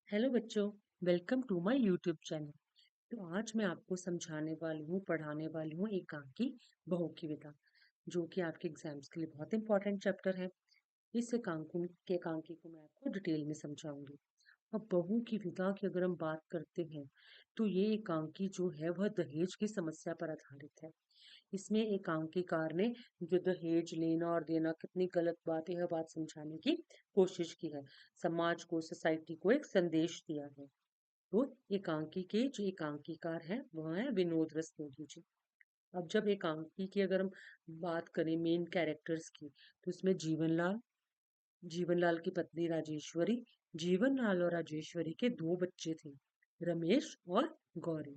Hello बच्चों, welcome to my YouTube channel. तो आज मैं आपको समझाने वाली हूँ, पढ़ाने वाली हूँ एकांकी बहू की विधा, जो कि आपके एग्जाम्स के लिए बहुत इंपॉर्टेंट चैप्टर है। इस एकांकी को मैं आपको डिटेल में समझाऊंगी। अब बहू की विधा की अगर हम बात करते हैं, तो ये एकांकी जो है वह दहेज की समस्या पर आधारित है। इसमें एकांकीकार ने जो दहेज लेना और देना कितनी गलत बात है, यह बात समझाने की कोशिश की है। समाज को, सोसाइटी को एक संदेश दिया है। तो एकांकी के जो एकांकीकार हैं वह है विनोद रस्तोगी जी। अब जब एकांकी की अगर हम बात करें मेन कैरेक्टर्स की, तो इसमें जीवनलाल की पत्नी राजेश्वरी, जीवनलाल और राजेश्वरी के दो बच्चे थे, रमेश और गौरी।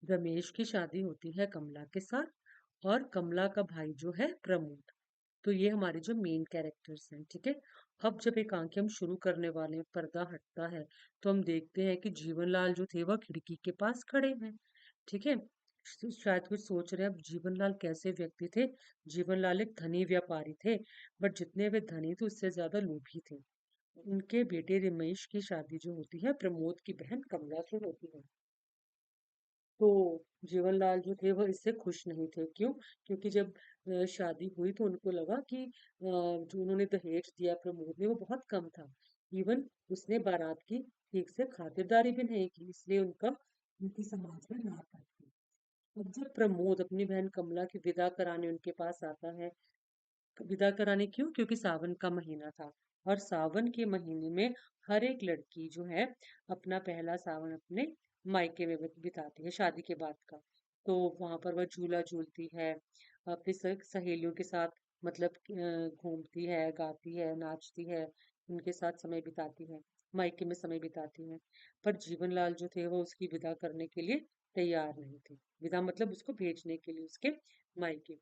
रमेश की शादी होती है कमला के साथ, और कमला का भाई जो है प्रमोद। तो ये हमारे जो मेन कैरेक्टर्स हैं, ठीक है। अब जब एकांकी हम शुरू करने वाले हैं, पर्दा हटता है, तो हम देखते हैं कि जीवनलाल जो थे वह खिड़की के पास खड़े हैं, ठीक है। शायद कुछ सोच रहे हैं अब जीवनलाल कैसे व्यक्ति थे। जीवनलाल एक धनी व्यापारी थे, बट जितने वे धनी थे उससे ज्यादा लोभी थे। उनके बेटे रमेश की शादी जो होती है प्रमोद की बहन कमला से होती है। तो जीवनलाल जो थे वह इससे खुश नहीं थे। क्यों? क्योंकि जब शादी हुई तो उनको लगा कि जो उन्होंने दहेज दिया प्रमोद ने वो बहुत कम था। इवन उसने बारात की ठीक से खातिरदारी भी नहीं की, इसलिए उनकी समाज में ना पाई। अब जब प्रमोद अपनी बहन कमला की विदा कराने उनके पास आता है, विदा कराने क्यों? क्योंकि सावन का महीना था, और सावन के महीने में हर एक लड़की जो है अपना पहला सावन अपने मायके में बिताती है शादी के बाद का। तो वहां पर वह झूला झूलती है, अपनी सहेलियों के साथ, मतलब घूमती है, गाती है, नाचती है, उनके साथ समय बिताती है, मायके में समय बिताती है। पर जीवनलाल जो थे वो उसकी विदा करने के लिए तैयार नहीं थे। विदा मतलब उसको भेजने के लिए उसके मायके।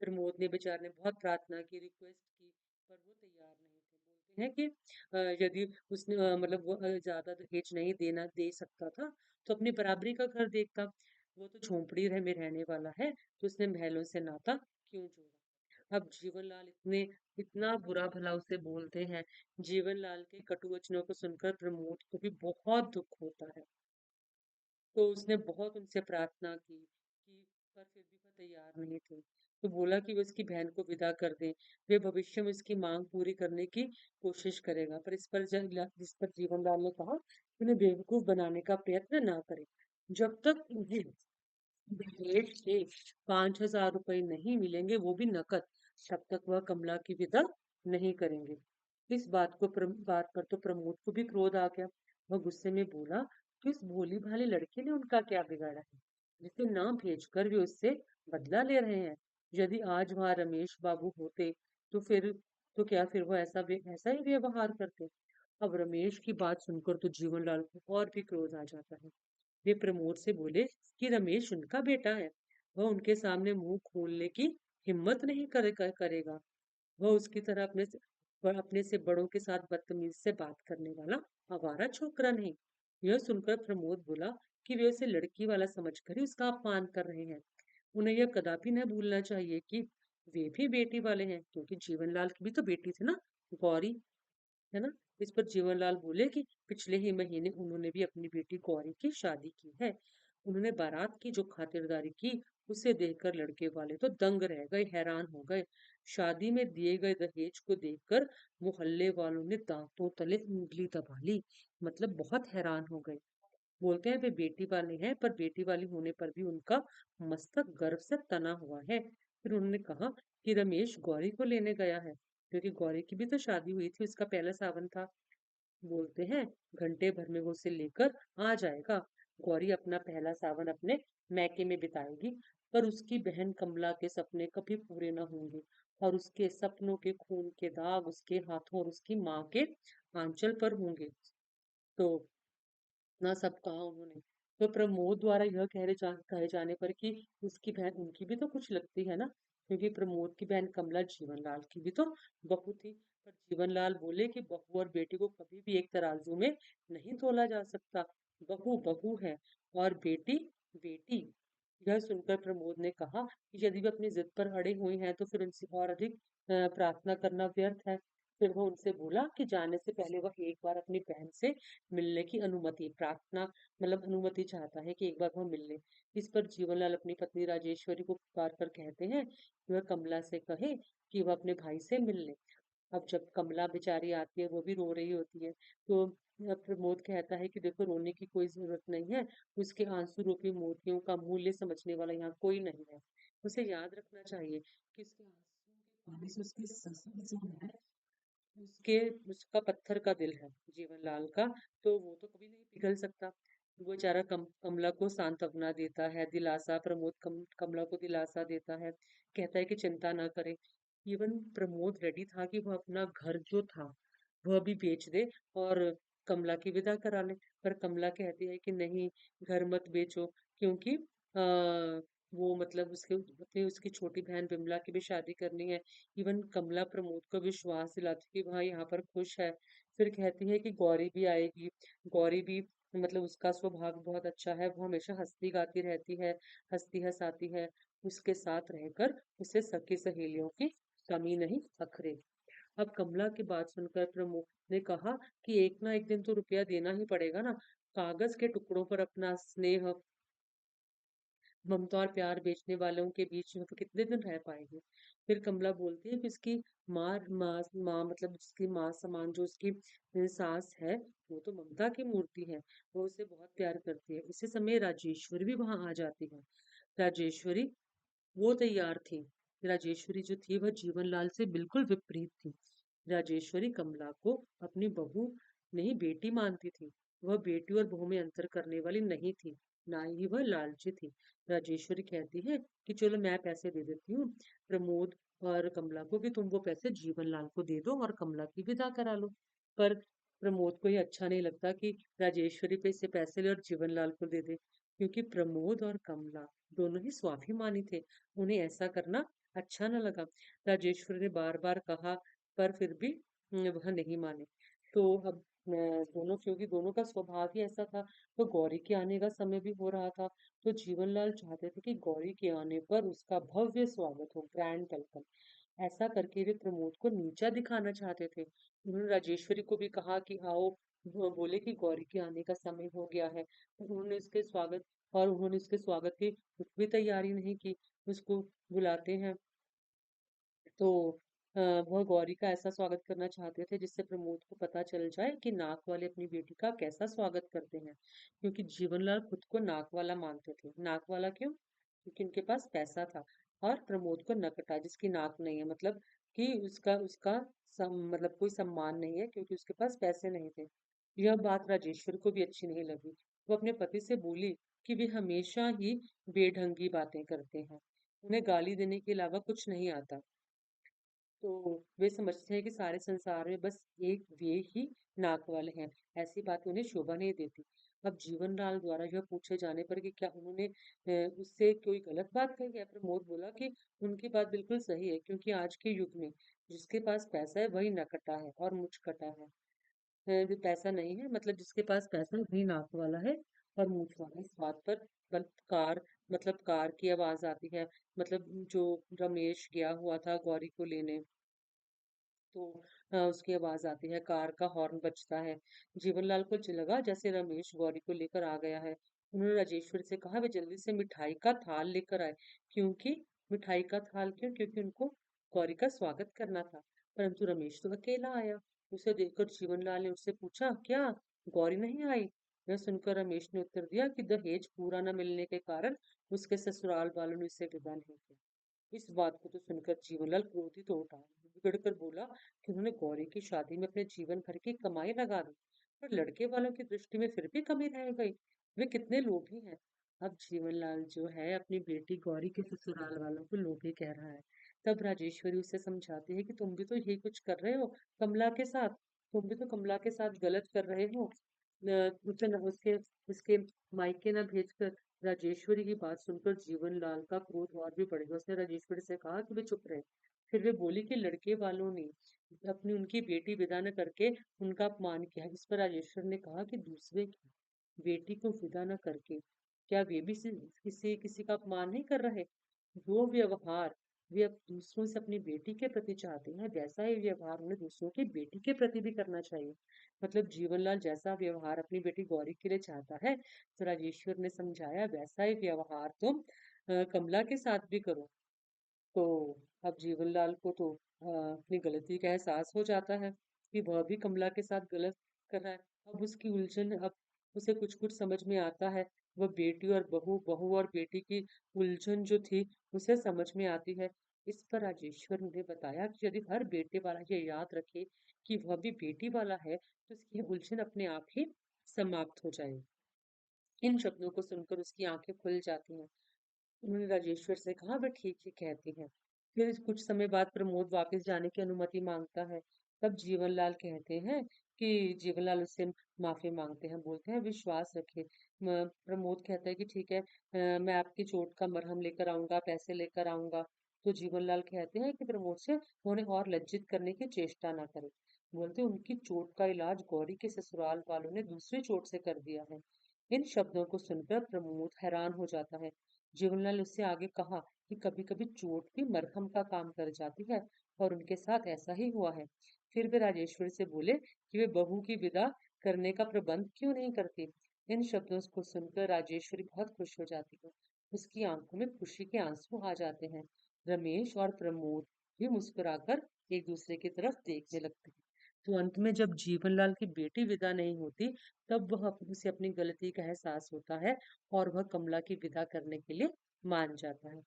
प्रमोद ने बेचारे ने बहुत प्रार्थना की, रिक्वेस्ट की, पर वो तैयार नहीं थे। बोलते हैं कि यदि उसने मतलब वो ज्यादा दहेज नहीं दे सकता था, तो अपनी बराबरी का घर देखता। वो तो झोंपड़ी में रहने वाला है, तो उसने महलों से नाता क्यों जोड़ा? अब जीवनलाल इतना बुरा भला उसे बोलते हैं। जीवनलाल के कटु वचनों को सुनकर प्रमोद को भी बहुत दुख होता है। तो उसने बहुत उनसे प्रार्थना की कि, पर फिर भी वह तैयार नहीं थे। तो बोला कि वो उसकी बहन को विदा कर दें, वे भविष्य में उसकी मांग पूरी करने की कोशिश करेगा। पर इस पर जीवनलाल ने कहा कि उन्हें बेवकूफ बनाने का प्रयत्न ना करें। जब तक उन्हें दहेज के 5,000 रुपए नहीं मिलेंगे, वो भी नकद, तब तक वह कमला की विदा नहीं करेंगे। बात पर तो प्रमोद को भी क्रोध आ गया। वह गुस्से में बोला कि इस भोली भाली लड़की ने उनका क्या बिगाड़ा है, जिसे ना भेजकर वे उससे बदला ले रहे हैं। यदि आज वहां रमेश बाबू होते, तो फिर तो क्या फिर वो ऐसा ही व्यवहार करते? अब रमेश की बात सुनकर तो जीवनलाल को और भी क्रोध आ जाता है। वे प्रमोद से बोले कि रमेश उनका बेटा है, वह उनके सामने मुंह खोलने की हिम्मत नहीं करेगा। वह उसकी तरह अपने से बड़ों के साथ बदतमीजी से बात करने वाला आवारा छोकरा नहीं। यह सुनकर प्रमोद बोला कि वे उसे लड़की वाला समझकर ही उसका अपमान कर रहे हैं। उन्हें यह कदापि न भूलना चाहिए कि वे भी बेटी वाले हैं, क्योंकि जीवनलाल की भी तो बेटी थी ना, गौरी, है ना। इस पर जीवनलाल बोले कि पिछले ही महीने उन्होंने भी अपनी बेटी गौरी की शादी की है। उन्होंने बारात की जो खातिरदारी की, उसे देखकर लड़के वाले तो दंग रह गए, हैरान हो गए। शादी में दिए गए दहेज को देखकर मोहल्ले वालों ने दांतों तले उंगली दबा ली, मतलब बहुत हैरान हो गए। बोलते हैं वे बेटी वाले हैं, पर बेटी वाली होने पर भी उनका मस्तक गर्व से तना हुआ है। फिर उन्होंने कहा कि रमेश गौरी को लेने गया है, क्योंकि गौरी की भी तो शादी हुई थी, उसका पहला सावन था। बोलते हैं घंटे भर में वो उसे लेकर आ जाएगा। गौरी अपना पहला सावन अपने मैके में बिताएगी, पर उसकी बहन कमला के सपने कभी पूरे न होंगे, और उसके सपनों के खून के दाग उसके हाथों और उसकी माँ के आंचल पर होंगे। तो इतना सब कहा उन्होंने। तो प्रमोद द्वारा यह कहे जाने पर कि उसकी बहन उनकी भी तो कुछ लगती है ना, क्योंकि प्रमोद की बहन कमला जीवनलाल की भी तो बहू थी। पर जीवनलाल बोले कि बहू और बेटी को कभी भी एक तराजू में नहीं तोला जा सकता। बहू बहू है, और बेटी बेटी। यह सुनकर प्रमोद ने कहा कि यदि वे अपनी जिद पर अड़े हुए हैं, तो फिर उनसे और अधिक प्रार्थना करना व्यर्थ है। फिर वो उनसे बोला कि जाने से पहले वह एक बार अपनी बहन से मिलने की अनुमति प्रार्थना मतलब अनुमति चाहता है कि एक बार वह मिल ले। इस पर जीवनलाल अपनी पत्नी राजेश्वरी को पुकार कर कहते हैं कि वह कमला से कहे कि वह अपने भाई से मिल ले। अब जब कमला बेचारी आती है वो भी रो रही होती है, तो प्रमोद कहता है कि देखो रोने की कोई जरूरत नहीं है, उसके आंसू रूपी मोतियों का मूल्य समझने वाला यहाँ कोई नहीं है। उसे याद रखना चाहिए कि उसके आंसुओं के पानी से उसकी ससुर जो है उसके उसका पत्थर का दिल है जीवनलाल का, तो वो तो कभी नहीं पिघल सकता। वो बेचारा कमला को सांत्वना देता है, दिलासा प्रमोद कमला को दिलासा देता है, कहता है कि चिंता ना करे। इवन प्रमोद रेडी था कि वह अपना घर जो था वह भी बेच दे और कमला की विदा करा ले, पर कमला कहती है कि नहीं, घर मत बेचो, क्योंकि वो मतलब उसकी छोटी बहन बिमला की भी शादी करनी है। इवन कमला प्रमोद को विश्वास दिलाती कि वह यहाँ पर खुश है। फिर कहती है कि गौरी भी आएगी, गौरी भी मतलब उसका स्वभाव बहुत अच्छा है, वो हमेशा हंसती गाती रहती है, हंसती हंसाती है, उसके साथ रहकर उसे सखी सहेलियों की कमी नहीं अखरे। अब कमला की बात सुनकर प्रमोद ने कहा कि एक ना एक दिन तो रुपया देना ही पड़ेगा ना, कागज के टुकड़ों पर अपना स्नेह ममता और प्यार बेचने वालों के बीच में तो कितने दिन रह पाएगी। फिर कमला बोलती है कि उसकी माँ मतलब उसकी माँ समान जो उसकी सास है, वो तो ममता की मूर्ति है, वो उसे बहुत प्यार करती है। इसी समय राजेश्वरी भी वहां आ जाती है। राजेश्वरी वो तैयार थी। राजेश्वरी जो थी वह जीवनलाल से बिल्कुल विपरीत थी। राजेश्वरी कमला को अपनी बहू नहीं बेटी मानती थी। वह बेटी और बहू में अंतर करने वाली नहीं थी, ना ही वह लालची थी। राजेश्वरी कहती है कि चलो मैं पैसे दे देती हूँ प्रमोद और कमला को, कि तुम वो पैसे जीवनलाल को दे दो और कमला की विदा करा लो। पर प्रमोद को ये अच्छा नहीं लगता कि राजेश्वरी पे से पैसे ले और जीवनलाल को दे दे, क्योंकि प्रमोद और कमला दोनों ही स्वाभिमानी थे। उन्हें ऐसा करना अच्छा न लगा। राजेश्वरी ने बार बार कहा, पर फिर भी वह नहीं माने। तो अब दोनों, क्योंकि दोनों का स्वभाव ही ऐसा था, तो गौरी के आने का समय भी हो रहा था, तो जीवनलाल चाहते थे कि गौरी के आने पर उसका भव्य स्वागत हो, ग्रैंड वेलकम। ऐसा करके वे प्रमोद को नीचा दिखाना चाहते थे। उन्होंने राजेश्वरी को भी कहा कि आओ, वो बोले कि गौरी के आने का समय हो गया है, तो उन्होंने उसके स्वागत की कुछ भी तैयारी नहीं की। उसको बुलाते हैं, तो वह गौरी का ऐसा स्वागत करना चाहते थे जिससे प्रमोद को पता चल जाए कि नाक वाले अपनी बेटी का कैसा स्वागत करते हैं, क्योंकि जीवनलाल खुद को नाक वाला मानते थे। नाक वाला क्यों? क्योंकि उनके पास पैसा था। और प्रमोद को नकटा, जिसकी नाक नहीं है, मतलब कि उसका उसका मतलब कोई सम्मान नहीं है, क्योंकि उसके पास पैसे नहीं थे। यह बात राजेश्वर को भी अच्छी नहीं लगी। वो अपने पति से बोली कि वे हमेशा ही बेढंगी बातें करते हैं, उन्हें गाली देने के अलावा कुछ नहीं आता। तो वे समझते हैं कि सारे संसार में बस एक वे ही नाक वाले हैं। ऐसी बातें उन्हें शोभा नहीं देती। अब जीवनलाल द्वारा यह पूछे जाने पर कि क्या उन्होंने उससे कोई गलत बात कही है, प्रमोद बोला कि उनकी बात बिल्कुल सही है, क्योंकि आज के युग में जिसके पास पैसा है वही नकटा है और मुचकटा है। जो पैसा नहीं है, मतलब जिसके पास पैसा है वही नाक वाला है और मूछ वाला है। इस बात पर कार मतलब कार की आवाज आती है, मतलब जो रमेश गया हुआ था गौरी को लेने, तो उसकी आवाज आती है, कार का हॉर्न बजता है। जीवनलाल को लगा जैसे रमेश गौरी को लेकर आ गया है। उन्होंने राजेश्वर से कहा वे जल्दी से मिठाई का थाल लेकर आए, क्योंकि मिठाई का थाल क्यों? क्योंकि उनको गौरी का स्वागत करना था। परंतु रमेश तो अकेला आया। उसे देखकर जीवनलाल ने उससे पूछा, क्या गौरी नहीं आई? यह सुनकर रमेश ने उत्तर दिया कि दहेज पूरा न मिलने के कारण उसके ससुराल वालों ने उसे विदा नहीं किया। इस बात को तो सुनकर जीवनलाल क्रोधित हो उठा, बिगड़कर बोला कि उन्होंने गौरी की शादी में अपने जीवन भर की कमाई लगा दी, पर लड़के वालों की दृष्टि में फिर भी कमी रह गई। वे कितने लोभी हैं। अब जीवनलाल जो है अपनी बेटी गौरी के ससुराल वालों को लोभी कह रहा है। तब राजेश्वरी उसे समझाती है कि तुम भी तो यही कुछ कर रहे हो कमला के साथ, तुम भी तो कमला के साथ गलत कर रहे हो। उसे न उसके उसके मायके न भेजकर। राजेश्वरी की बात सुनकर जीवनलाल का क्रोध और भी बढ़ गया। उसने राजेश्वरी से कहा कि वे चुप रहे। फिर वे बोली कि लड़के वालों ने अपनी उनकी बेटी विदा न करके उनका अपमान किया। इस पर राजेश्वर ने कहा कि दूसरे की बेटी को विदा न करके क्या वे भी किसी किसी का अपमान नहीं कर रहे? जो व्यवहार वे अब दूसरों से अपनी बेटी के प्रति चाहते हैं, वैसा ही व्यवहार उन्हें दूसरों की बेटी के प्रति भी करना चाहिए। मतलब जीवनलाल जैसा व्यवहार अपनी बेटी गौरी के लिए चाहता है, तो राजेश्वर ने समझाया वैसा ही व्यवहार तुम कमला के साथ भी करो। तो अब जीवनलाल को तो अपनी गलती का एहसास हो जाता है कि वह भी कमला के साथ गलत कर रहा है। अब उसकी उलझन, अब उसे कुछ कुछ समझ में आता है। वह बेटी और बहू, बहू और बेटी की उलझन जो थी उसे समझ में आती है। इस पर राजेश्वर ने बताया कि यदि हर बेटे वाला ये याद रखे कि वह भी बेटी वाला है, तो इसकी उलझन अपने आप ही समाप्त हो जाएगी। इन शब्दों को सुनकर उसकी आंखें खुल जाती हैं। उन्होंने राजेश्वर से कहा, वह ठीक ही कहती हैं। फिर कुछ समय बाद प्रमोद वापस जाने की अनुमति मांगता है। तब जीवनलाल कहते हैं कि जीवनलाल उससे माफी मांगते हैं, बोलते हैं विश्वास रखे। प्रमोद कहता है कि ठीक है, मैं आपकी चोट का मरहम लेकर आऊंगा, पैसे लेकर आऊंगा। तो जीवनलाल कहते हैं कि प्रमोद से उन्हें और लज्जित करने की चेष्टा ना करे। बोलते उनकी चोट का इलाज गौरी के ससुराल वालों ने दूसरी चोट से कर दिया है। इन शब्दों को सुनकर प्रमोद हैरान हो जाता है। जीवनलाल उससे आगे कहा कि कभी कभी चोट भी मरहम का काम कर जाती है, और उनके साथ ऐसा ही हुआ है। फिर वे राजेश्वरी से बोले कि वे बहू की विदा करने का प्रबंध क्यों नहीं करती। इन शब्दों को सुनकर राजेश्वरी बहुत खुश हो जाती है। उसकी आंखों में खुशी के आंसू आ जाते हैं। रमेश और प्रमोद भी मुस्कुराकर एक दूसरे की तरफ देखने लगते हैं। तो अंत में जब जीवनलाल की बेटी विदा नहीं होती, तब उसे अपनी गलती का एहसास होता है, और वह कमला की विदा करने के लिए मान जाता है।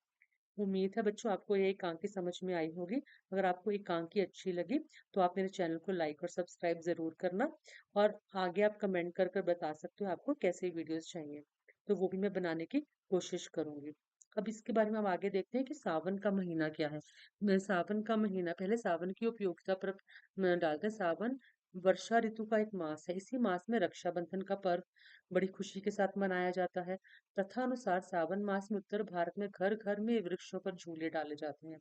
उम्मीद है बच्चों आपको ये एकांकी समझ में आई होगी। अगर आपको एकांकी अच्छी लगी तो आप मेरे चैनल को लाइक और सब्सक्राइब जरूर करना, और आगे आप कमेंट कर कर बता सकते हो आपको कैसे वीडियोस चाहिए, तो वो भी मैं बनाने की कोशिश करूंगी। अब इसके बारे में हम आगे देखते हैं कि सावन का महीना क्या है। सावन का महीना, पहले सावन की उपयोगिता पर डालते हैं। सावन वर्षा ऋतु का एक मास है। इसी मास में रक्षाबंधन का पर्व बड़ी खुशी के साथ मनाया जाता है। प्रथा अनुसार सावन मास में उत्तर भारत में घर घर में वृक्षों पर झूले डाले जाते हैं,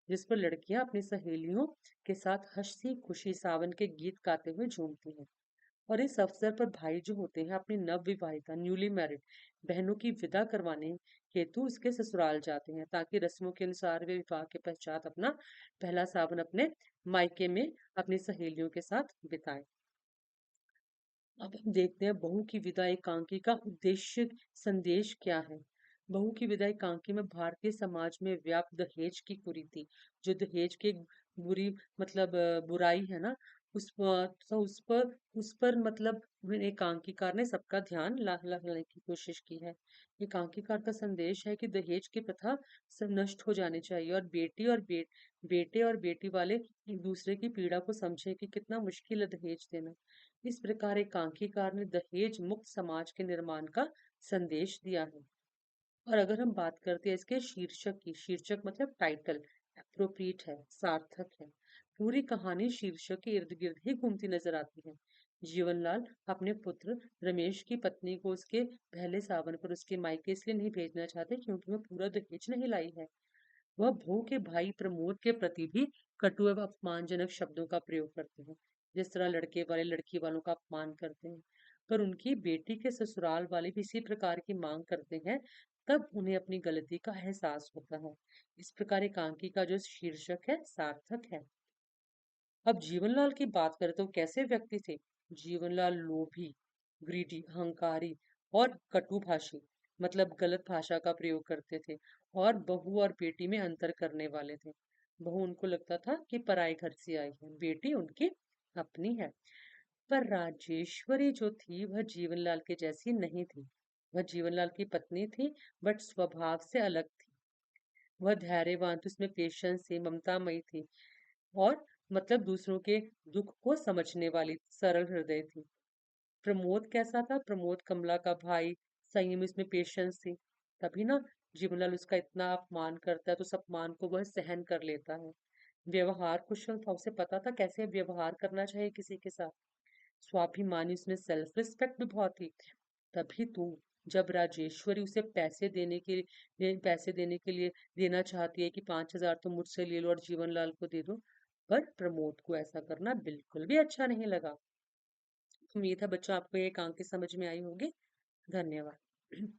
जिस पर लड़कियां अपनी सहेलियों के साथ हंसी खुशी सावन के गीत गाते हुए झूमती हैं। और इस अवसर पर भाई जो होते हैं अपनी नव विवाहिता न्यूली मैरिड बहनों की विदा करवाने हेतु उसके ससुराल जाते हैं, ताकि रस्मों के अनुसार वे विवाह के पश्चात अपना पहला सावन अपने मायके में अपनी सहेलियों के साथ बिताएं। अब हम देखते हैं बहू की विदाई एकांकी का उद्देश्य संदेश क्या है। बहू की विदाई एकांकी में भारतीय समाज में व्याप्त दहेज की कुरीति, जो दहेज की एक बुरी मतलब बुराई है ना, उस पर मतलब एकांकीकार ने सबका ध्यान लाने की कोशिश की है। एकांकीकार का संदेश है कि दहेज की प्रथा सब नष्ट हो जानी चाहिए, और बेटे और बेटी वाले एक दूसरे की पीड़ा को समझे कि कितना मुश्किल है दहेज देना। इस प्रकार एकांकीकार ने दहेज मुक्त समाज के निर्माण का संदेश दिया है। और अगर हम बात करते हैं इसके शीर्षक की, शीर्षक मतलब टाइटल अप्रोप्रिएट है, सार्थक है। पूरी कहानी शीर्षक के इर्द गिर्द ही घूमती नजर आती है। जीवनलाल अपने पुत्र रमेश की पत्नी को उसके पहले सावन पर उसके मायके इसलिए नहीं भेजना चाहते क्योंकि वह पूरा दहेज नहीं लाई है। वह बहू के भाई प्रमोद के प्रति भी कटु एवं अपमानजनक शब्दों का प्रयोग करते हैं, जिस तरह लड़के वाले लड़की वालों का अपमान करते हैं। पर उनकी बेटी के ससुराल वाले भी इसी प्रकार की मांग करते हैं, तब उन्हें अपनी गलती का एहसास होता है। इस प्रकार एकांकी का जो शीर्षक है सार्थक है। अब जीवनलाल की बात करें तो कैसे व्यक्ति थे। जीवनलाल लोभी, ग्रीडी, अहंकारी और कटुभाषी, मतलब गलत भाषा का प्रयोग करते थे, और बहू और बेटी में अंतर करने वाले थे। बहू उनको लगता था कि पराए घर से आई है, बेटी उनकी अपनी है। पर राजेश्वरी जो थी वह जीवनलाल के जैसी नहीं थी। वह जीवनलाल की पत्नी थी, बट स्वभाव से अलग थी। वह धैर्यवान थी, उसमें पेशेंस थी, ममतामयी थी, और मतलब दूसरों के दुख को समझने वाली सरल हृदय थी। प्रमोद कैसा था? प्रमोद कमला का भाई, संयम, इसमें पेशेंस थी। तभी ना जीवनलाल उसका इतना अपमान करता है तो उस अपमान को वह सहन कर लेता है। व्यवहार कुशल था, उसे पता था कैसे व्यवहार करना चाहिए किसी के साथ। स्वाभिमानी, उसमें सेल्फ रिस्पेक्ट भी बहुत थी। तभी तो जब राजेश्वरी उसे पैसे देने के लिए देना चाहती है कि 5,000 तो मुझसे ले लो और जीवनलाल को दे दो, पर प्रमोद को ऐसा करना बिल्कुल भी अच्छा नहीं लगा। उम्मीद है बच्चों आपको ये एकांकी समझ में आई होगी। धन्यवाद।